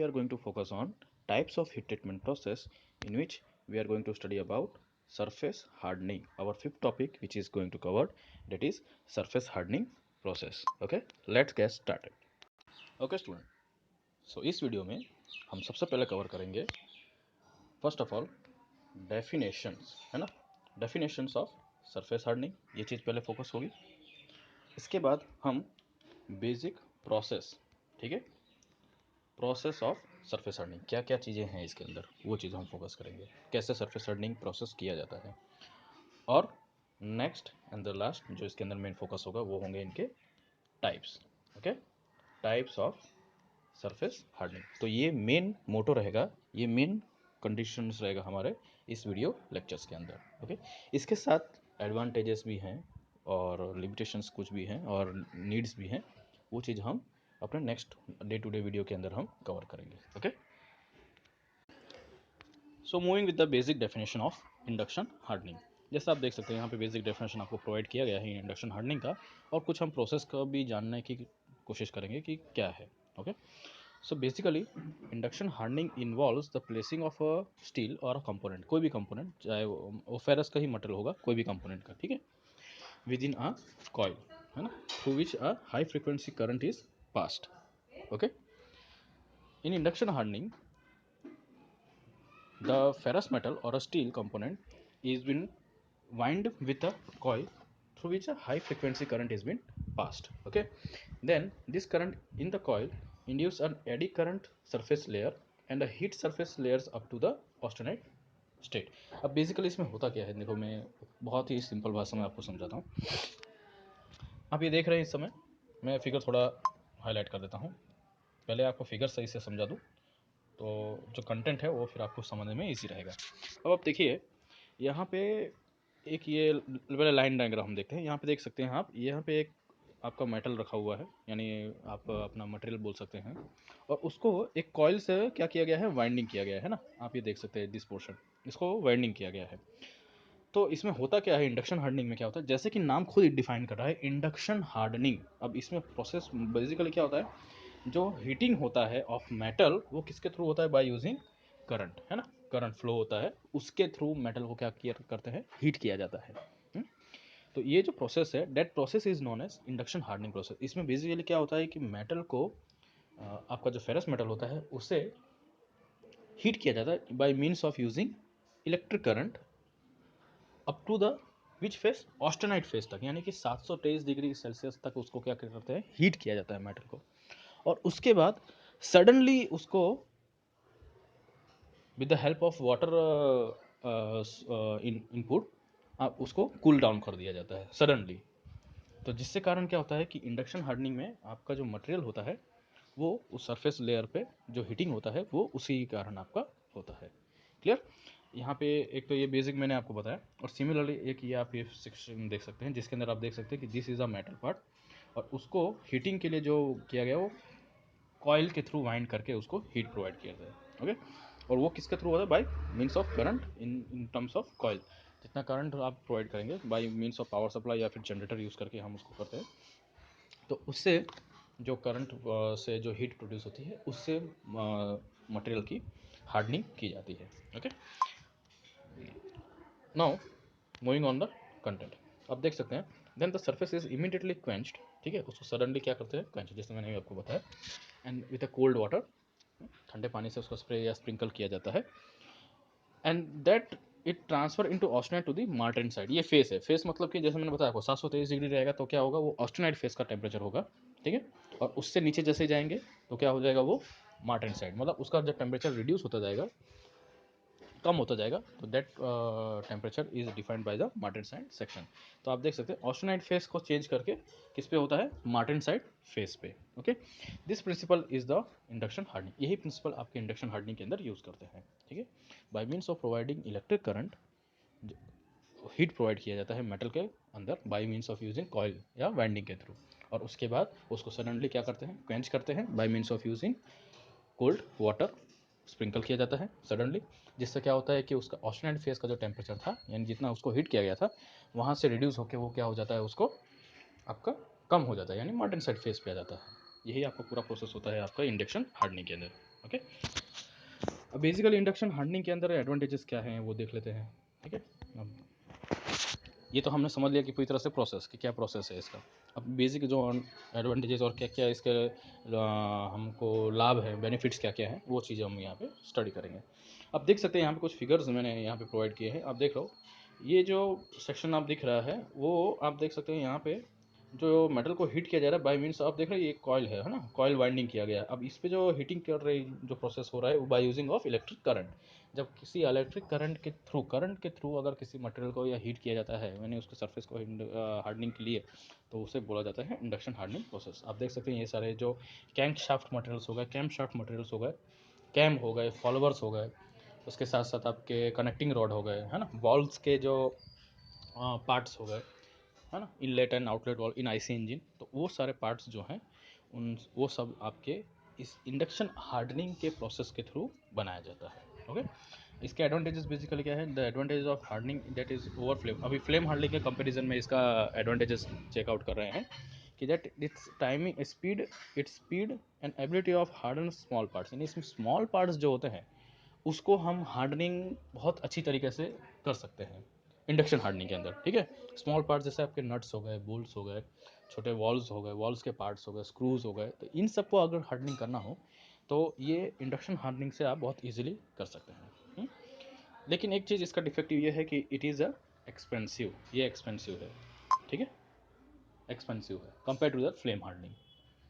are going to focus on types of heat treatment process, in which we are going to study about surface hardening. Our fifth topic which is going to cover, that is surface hardening process. Okay, let's get started. Okay student, so इस video में हम सबसे पहले cover करेंगे first of all definitions, है ना, definitions of surface hardening, ये चीज़ पहले फोकस होगी। इसके बाद हम बेसिक प्रोसेस, ठीक है, प्रोसेस ऑफ सरफेस हार्डनिंग, क्या क्या चीज़ें हैं इसके अंदर, वो चीज़ हम फोकस करेंगे, कैसे सरफेस हार्डनिंग प्रोसेस किया जाता है। और नेक्स्ट एंड द लास्ट जो इसके अंदर मेन फोकस होगा वो होंगे इनके types. Okay, types of surface hardening. तो ये मेन मोटो रहेगा, ये मेन कंडीशंस रहेगा हमारे इस वीडियो लेक्चर्स के अंदर। ओके, इसके साथ एडवांटेजेस भी हैं और लिमिटेशंस कुछ भी हैं और नीड्स भी हैं, वो चीज़ हम अपने next day to day video के अंदर हम कवर करेंगे। Okay, so moving with the basic definition of induction hardening. जैसा आप देख सकते हैं यहाँ पे बेसिक डेफिनेशन आपको प्रोवाइड किया गया है इंडक्शन हार्डनिंग का, और कुछ हम प्रोसेस का भी जानने की कोशिश करेंगे कि क्या है। Okay, so basically induction hardening involves the placing of a steel और अ कंपोनेंट, कोई भी कंपोनेंट, चाहे वो फेरस का ही मटेरियल होगा, कोई भी कंपोनेंट का, ठीक है, विद इन अ कॉइल, है ना, through which a high frequency current is passed. Okay, in induction hardening, the ferrous metal or a steel component is been wind with a coil through which a high frequency current is been passed. Okay, then this current in the coil induce an eddy current surface layer and a heat surface layers up to the austenite state. अब basically इसमें होता क्या है, देखो मैं बहुत ही simple भाषा में आपको समझाता हूँ। आप ये देख रहे हैं इस समय, मैं फिगर थोड़ा हाईलाइट कर देता हूँ, पहले आपको फिगर सही से समझा दूँ तो जो कंटेंट है वो फिर आपको समझने में इजी रहेगा। अब आप देखिए यहाँ पे एक ये पहले लाइन डायग्राम हम देखते हैं। यहाँ पे देख सकते हैं आप, यहाँ पे एक आपका मेटल रखा हुआ है, यानी आप अपना मटेरियल बोल सकते हैं, और उसको एक कॉइल से क्या किया गया है, वाइंडिंग किया गया है ना। आप ये देख सकते हैं दिस पोर्शन, इसको वाइंडिंग किया गया है। तो इसमें होता क्या है, इंडक्शन हार्डनिंग में क्या होता है, जैसे कि नाम खुद डिफाइन कर रहा है इंडक्शन हार्डनिंग। अब इसमें प्रोसेस बेसिकली क्या होता है, जो हीटिंग होता है ऑफ मेटल वो किसके थ्रू होता है, बाय यूजिंग करंट, है ना, करंट फ्लो होता है, उसके थ्रू मेटल को क्या किया करते हैं, हीट किया जाता है। तो ये जो प्रोसेस है, that process is known as induction hardening process. इसमें बेसिकली क्या होता है कि मेटल को आपका जो फेरस मेटल होता है उसे हीट किया जाता है by means of using electric current up to the which phase, austenite phase तक, यानी कि 723 डिग्री सेल्सियस तक उसको क्या करते हैं, हीट किया जाता है मेटल को। और उसके बाद सडनली उसको with the help of water input आप उसको कूल डाउन कर दिया जाता है सडनली। तो जिससे कारण क्या होता है कि इंडक्शन हार्डनिंग में आपका जो मटेरियल होता है वो उस सरफेस लेयर पे जो हीटिंग होता है वो उसी के कारण आपका होता है। क्लियर? यहाँ पे एक तो ये बेसिक मैंने आपको बताया, और सिमिलरली एक ये आप ये सेक्शन देख सकते हैं जिसके अंदर आप देख सकते हैं कि this is a metal part, और उसको हीटिंग के लिए जो किया गया वो कॉइल के थ्रू वाइंड करके उसको हीट प्रोवाइड किया जाता है। ओके, और वो किसके थ्रू होता है, by means of current in terms of coil. जितना करंट आप प्रोवाइड करेंगे bye means of power supply या फिर जनरेटर यूज़ करके हम उसको करते हैं, तो उससे जो करंट से जो हीट प्रोड्यूस होती है उससे मटेरियल की हार्डनिंग की जाती है। Okay, now moving on the content, आप देख सकते हैं then the surface is immediately quenched, ठीक है, उसको सडनली क्या करते हैं, क्वेंच, जैसे मैंने आपको बताया, and with a cold water, ठंडे पानी से उसको स्प्रे या स्प्रिंकल किया जाता है, and that it transfer into austenite to the martensite. ये फेस है, फेस मतलब कि जैसे मैंने बताया आपको 723 डिग्री रहेगा, तो क्या होगा, वो ऑस्टेनाइट फेस का टेम्परेचर होगा, ठीक है, और उससे नीचे जैसे जाएंगे तो क्या हो जाएगा, वो मार्टेन साइड, मतलब उसका जब टेम्परेचर रिड्यूस होता जाएगा, कम होता जाएगा, तो that temperature is defined by the मार्टेन side section. तो आप देख सकते हैं ऑस्टेनाइट फेस को चेंज करके किस पे होता है, मार्टेन साइड फेस पे। Okay, this principle is the induction hardening, यही प्रिंसिपल आपके इंडक्शन हार्डनिंग के अंदर यूज करते हैं, ठीक है, by means of providing electric current, heat provide किया जाता है मेटल के अंदर bye means of using coil या वाइंडिंग के थ्रू, और उसके बाद उसको सडनली क्या करते हैं, क्वेंच करते हैं bye means of using cold water, sprinkle किया जाता है सडनली, जिससे क्या होता है कि उसका ऑस्टेनाइट फेस का जो टेम्परेचर था, यानी जितना उसको हीट किया गया था, वहाँ से रिड्यूस होकर वो क्या हो जाता है, उसको आपका कम हो जाता है, यानी मार्टेन साइड फेस पे आ जाता है। यही आपका पूरा प्रोसेस होता है आपका इंडक्शन हार्डनिंग के अंदर। ओके। अब बेसिकली इंडक्शन हार्डनिंग के अंदर एडवांटेजेस क्या हैं वो देख लेते हैं। ठीक है, अब ये तो हमने समझ लिया कि पूरी तरह से प्रोसेस कि क्या प्रोसेस है इसका। अब बेसिक जो एडवांटेजेस और क्या क्या इसके हमको लाभ है, बेनिफिट्स क्या क्या हैं, वो चीज़ें हम यहाँ पे स्टडी करेंगे। अब देख सकते हैं यहाँ पे कुछ फिगर्स मैंने यहाँ पे प्रोवाइड किए हैं, आप देख लो। ये जो सेक्शन आप दिख रहा है वो आप देख सकते हैं यहाँ पे जो मेटल को हीट किया जा रहा है बाय मीन्स, आप देख रहे हैं ये कॉयल है ना, कॉयल वाइंडिंग किया गया है। अब इस पे जो हीटिंग कर रही जो प्रोसेस हो रहा है वो bye using of electric current. जब किसी इलेक्ट्रिक करंट के थ्रू अगर किसी मटेरियल को या हीट किया जाता है मैंने उसके सरफेस को हार्डनिंग के लिए, तो उसे बोला जाता है इंडक्शन हार्डनिंग प्रोसेस। आप देख सकते हैं ये सारे जो कैंक शाफ्ट मटेरियल्स हो गए, कैम शाफ्ट मटेरियल्स हो गए, कैम हो गए, फॉलोवर्स हो गए, उसके साथ साथ आपके कनेक्टिंग रॉड हो गए, है ना, वॉल्व्स के जो पार्ट्स हो गए, है ना, inlet and outlet valve in IC engine, तो वो सारे पार्ट्स जो हैं उन वो सब आपके इस इंडक्शन हार्डनिंग के प्रोसेस के थ्रू बनाया जाता है। ओके, इसके एडवांटेजेस बेसिकली क्या है, the advantage of hardening that is over flame. अभी फ्लेम हार्डनिंग के कंपैरिजन में इसका एडवांटेजेस चेकआउट कर रहे हैं कि that it's timing speed and ability of harden small parts, यानी इसमें स्मॉल पार्ट्स जो होते हैं उसको हम हार्डनिंग बहुत अच्छी तरीके से कर सकते हैं इंडक्शन हार्डनिंग के अंदर। ठीक है, स्मॉल पार्ट्स जैसे आपके नट्स हो गए, बोल्ट्स हो गए, छोटे वॉल्व्स हो गए, वॉल्व्स के पार्ट्स हो गए, स्क्रूज हो गए, तो इन सबको अगर हार्डनिंग करना हो तो ये इंडक्शन हार्डनिंग से आप बहुत इजीली कर सकते हैं। लेकिन एक चीज़ इसका डिफेक्टिव ये है कि इट इज़ एक्सपेंसिव, ये एक्सपेंसिव है। ठीक है, एक्सपेंसिव है compare to the flame hardening,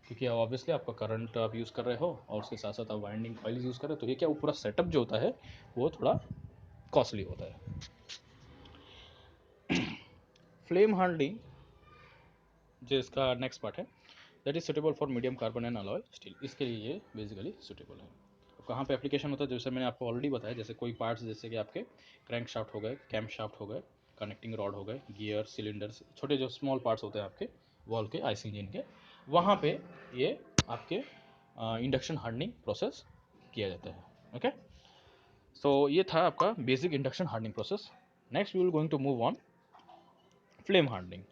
क्योंकि ऑब्वियसली आपका करंट आप यूज़ कर रहे हो और उसके साथ साथ आप वाइंडिंग कॉइल यूज़ कर रहे हो, तो ये क्या वो पूरा सेटअप जो होता है वो थोड़ा कॉस्टली होता है। फ्लेम हार्डनिंग जो इसका नेक्स्ट पार्ट है that is suitable for medium carbon and alloy steel, इसके लिए ये बेसिकली सुटेबल है। कहाँ पे एप्लीकेशन होता है, जैसे मैंने आपको ऑलरेडी बताया, जैसे कोई पार्ट्स जैसे कि आपके क्रैंक शाफ्ट हो गए, कैम शाफ्ट हो गए, कनेक्टिंग रॉड हो गए, गियर, सिलेंडर्स, छोटे जो स्मॉल पार्ट्स होते हैं आपके वॉल के, आईसी इंजन के, वहाँ पे ये आपके इंडक्शन हार्डनिंग प्रोसेस किया जाता है। ओके, सो ये था आपका basic induction hardening process. Next we will going to move on flame hardening.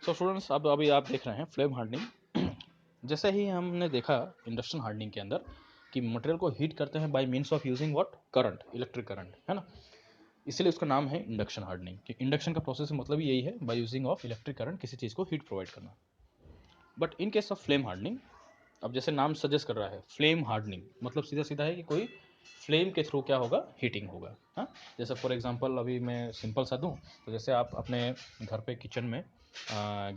So students, अब अभी आप देख रहे हैं फ्लेम हार्डनिंग। जैसे ही हमने देखा इंडक्शन हार्डनिंग के अंदर कि मटेरियल को हीट करते हैं bye means of using what, current, electric current, है ना, इसलिए उसका नाम है इंडक्शन हार्डनिंग कि इंडक्शन का प्रोसेस मतलब ही यही है, bye using of electric current किसी चीज़ को हीट प्रोवाइड करना। But in case of flame hardening, अब जैसे नाम सजेस्ट कर रहा है फ्लेम हार्डनिंग, मतलब सीधा सीधा है कि कोई फ्लेम के थ्रू क्या होगा, हीटिंग होगा। हाँ, जैसे फॉर एग्जांपल अभी मैं सिंपल सा दूं, तो जैसे आप अपने घर पे किचन में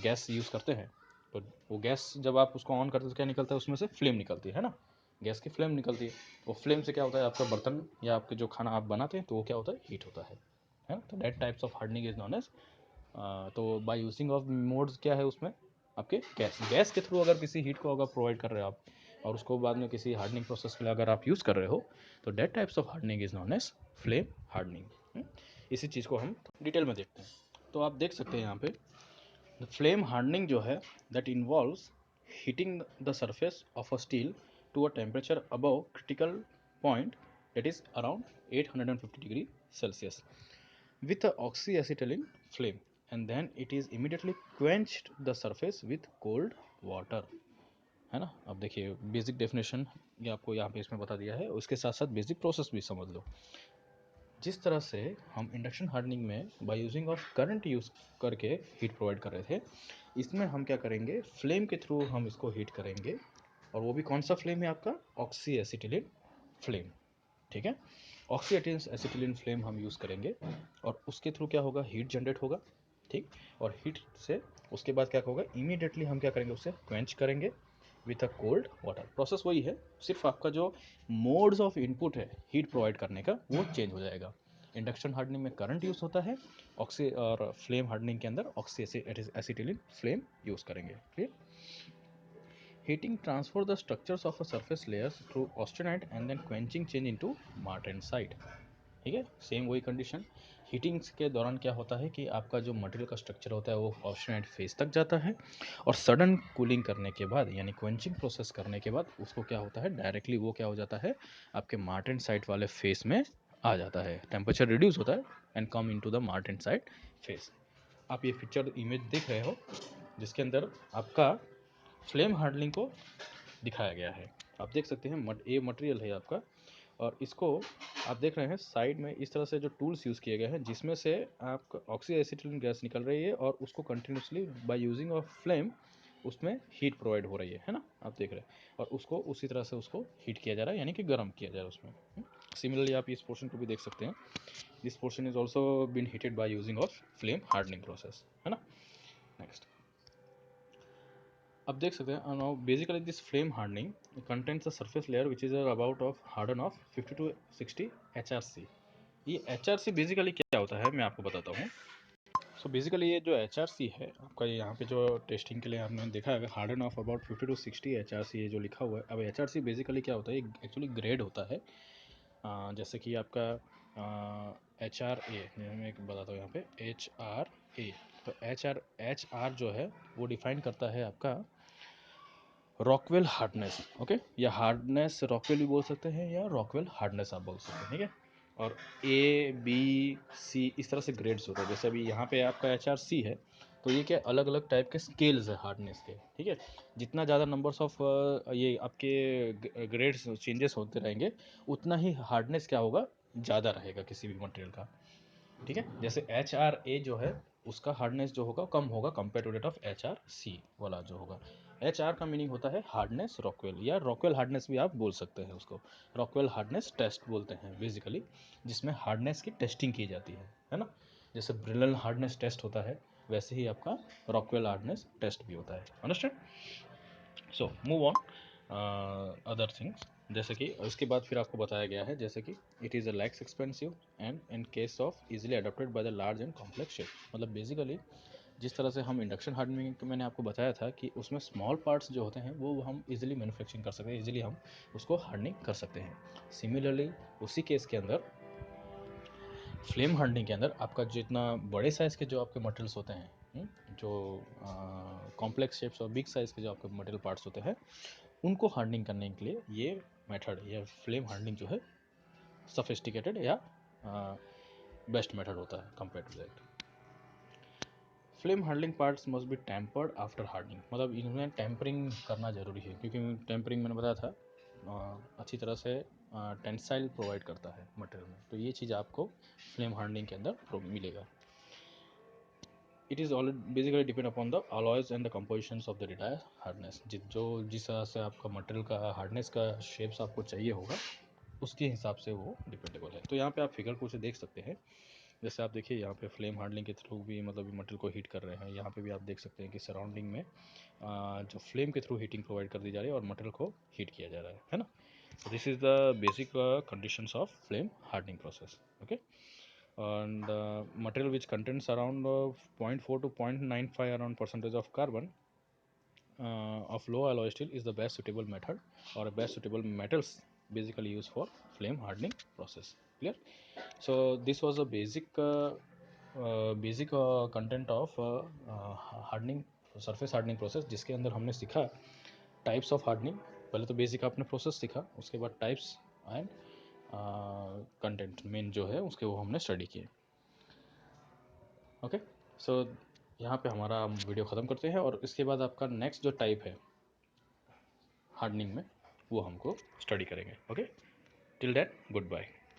गैस यूज़ करते हैं, तो वो गैस जब आप उसको ऑन करते हैं तो क्या निकलता है, उसमें से फ्लेम निकलती है ना, गैस की फ्लेम निकलती है। वो फ्लेम से क्या होता है, आपका बर्तन या आपके जो खाना आप बनाते हैं तो वो क्या होता है, हीट होता है ना। तो that types of hardening is known as, तो बाय यूजिंग ऑफ मोड्स क्या है उसमें, आपके गैस के थ्रू अगर किसी हीट को अगर प्रोवाइड कर रहे हो आप और उसको बाद में किसी हार्डनिंग प्रोसेस के लिए अगर आप यूज़ कर रहे हो, तो that types of hardening is known as flame hardening. इसी चीज़ को हम डिटेल में देखते हैं। तो आप देख सकते हैं यहाँ पे फ्लेम हार्डनिंग जो है that involves heating the surface of a steel to a temperature above critical point that is around 850 degree Celsius with a oxyacetylene flame, and then it is immediately quenched the surface with cold water, है ना। अब देखिए basic definition ये आपको यहाँ पे इसमें बता दिया है, उसके साथ साथ बेसिक प्रोसेस भी समझ लो। जिस तरह से हम इंडक्शन हार्डनिंग में bye using of current use करके हीट प्रोवाइड कर रहे थे, इसमें हम क्या करेंगे, फ्लेम के थ्रू हम इसको हीट करेंगे, और वो भी कौन सा फ्लेम है आपका, ऑक्सी एसिटिलीन फ्लेम। ठीक है, ऑक्सी एसिटिलीन फ्लेम हम यूज़ करेंगे और उसके थ्रू क्या होगा, हीट जनरेट होगा। ठीक, और हीट से उसके बाद क्या होगा, इमीडिएटली हम क्या करेंगे, उसे क्वेंच करेंगे with a cold water. Process वही है, सिर्फ आपका जो मोड्स ऑफ इनपुट है हीट प्रोवाइड करने का वो चेंज हो जाएगा। इंडक्शन हार्डनिंग में करंट यूज़ होता है, ऑक्सी और फ्लेम हार्डनिंग के अंदर ऑक्सी एसिटिलीन फ्लेम यूज़ करेंगे। Clear. Heating transfer the structures of a surface layers through austenite and then quenching change into martensite। ठीक है, सेम वही कंडीशन। हीटिंग के दौरान क्या होता है कि आपका जो मटेरियल का स्ट्रक्चर होता है वो ऑस्टेनाइट फेज तक जाता है, और सडन कूलिंग करने के बाद यानी क्वेंचिंग प्रोसेस करने के बाद उसको क्या होता है, डायरेक्टली वो क्या हो जाता है, आपके मार्टेनसाइट वाले फेस में आ जाता है, टेम्परेचर रिड्यूस होता है and come into the martensite face. आप ये पिक्चर इमेज देख रहे हो, जिसके अंदर आपका फ्लेम हार्डनिंग को दिखाया गया है। आप देख सकते हैं ये मटेरियल है आपका, और इसको आप देख रहे हैं साइड में इस तरह से जो टूल्स यूज़ किए गए हैं, जिसमें से आपका ऑक्सी एसिटिलीन गैस निकल रही है और उसको continuously bye using of flame उसमें हीट प्रोवाइड हो रही है ना, आप देख रहे हैं, और उसको उसी तरह से उसको हीट किया जा रहा है, यानी कि गर्म किया जा रहा है उसमें। सिमिलरली आप इस पोर्शन को भी देख सकते हैं, this portion is also been heated by using of flame hardening process, है ना। नेक्स्ट अब देख सकते हैं, now basically this flame hardening contents a surface layer which is about of harden of 50 to 60 HRC। ये HRC बेसिकली क्या होता है मैं आपको बताता हूँ। सो बेसिकली ये जो HRC है आपका, ये यहाँ पे जो टेस्टिंग के लिए आपने देखा है harden of about 50 to 60 HRC ये जो लिखा हुआ है। अब HRC बेसिकली क्या होता है, एक्चुअली ग्रेड होता है, जैसे कि आपका HRA, मैं एक बताता हूँ यहाँ पे HRA। तो HR जो है वो डिफाइन करता है आपका रॉकवेल हार्डनेस, ओके, या हार्डनेस रॉकवेल भी बोल सकते हैं या रॉकवेल हार्डनेस आप बोल सकते हैं, ठीक है। और A, B, C इस तरह से ग्रेड्स होते हैं। जैसे अभी यहाँ पे आपका HRC है, तो ये क्या अलग अलग टाइप के स्केल्स है हार्डनेस के, ठीक है। जितना ज़्यादा नंबर्स ऑफ ये आपके ग्रेड्स चेंजेस होते रहेंगे, उतना ही हार्डनेस क्या होगा, ज़्यादा रहेगा किसी भी मटेरियल का, ठीक है। जैसे HRA जो है उसका हार्डनेस जो होगा कम होगा compare to that of HRC वाला जो होगा। HR का मीनिंग होता है हार्डनेस रॉकवेल, या रॉकवेल हार्डनेस भी आप बोल सकते हैं उसको। रॉकवेल हार्डनेस टेस्ट बोलते हैं बेसिकली, जिसमें हार्डनेस की टेस्टिंग की जाती है ना। जैसे ब्रिनल हार्डनेस टेस्ट होता है, वैसे ही आपका रॉकवेल हार्डनेस टेस्ट भी होता है। Understand. So move on other things, जैसे कि उसके बाद फिर आपको बताया गया है, जैसे कि it is a lakhs expensive and in case of easily adopted by the large and complex shape. मतलब बेसिकली जिस तरह से हम इंडक्शन हार्डनिंग के मैंने आपको बताया था कि उसमें स्मॉल पार्ट्स जो होते हैं वो हम इजीली मैन्युफैक्चरिंग कर सकते हैं, इजीली हम उसको हार्डनिंग कर सकते हैं। सिमिलरली उसी केस के अंदर फ्लेम हार्डनिंग के अंदर आपका जितना बड़े साइज़ के जो आपके मटेरियल्स होते हैं, जो कॉम्प्लेक्स शेप्स और बिग साइज़ के जो आपके मटेरियल पार्ट्स होते हैं, उनको हार्डनिंग करने के लिए ये मेथड या फ्लेम हार्डनिंग जो है सफिस्टिकेटेड या बेस्ट मेथड होता है compare to that. Flame hardening parts must be tempered after hardening, मतलब इनमें टेम्परिंग करना ज़रूरी है, क्योंकि टेम्परिंग मैंने बताया था अच्छी तरह से टेंसाइल प्रोवाइड करता है मटेरियल में, तो ये चीज़ आपको फ्लेम हार्डनिंग के अंदर मिलेगा। It is all basically depend upon the alloys and the compositions of the desired hardness. जिस तरह से आपका मटेरियल का हार्डनेस का शेप्स आपको चाहिए होगा, उसके हिसाब से वो डिपेंडेबल है। तो यहाँ पे आप फिगर को देख सकते हैं, जैसे आप देखिए यहाँ पे फ्लेम हार्डनिंग के थ्रू भी मतलब मटेरियल को हीट कर रहे हैं। यहाँ पे भी आप देख सकते हैं कि सराउंडिंग में जो फ्लेम के थ्रू हीटिंग प्रोवाइड कर दी जा रही है और मटेरियल को हीट किया जा रहा है ना। This is the basic conditions of flame hardening process, okay. And material which contains around 0.4 to 0.95 around percentage of carbon of low alloy steel is the best suitable method or best suitable metals basically used for flame hardening process. Clear? So this was a basic content of hardening surface hardening process, जिसके अंदर हमने सीखा types of hardening. पहले तो basic आपने process सीखा, उसके बाद टाइप्स एंड कंटेंट मेन जो है उसके वो हमने स्टडी किए, ओके। सो यहाँ पे हमारा वीडियो ख़त्म करते हैं, और इसके बाद आपका नेक्स्ट जो टाइप है हार्डनिंग में वो हमको स्टडी करेंगे, okay. Till that good bye.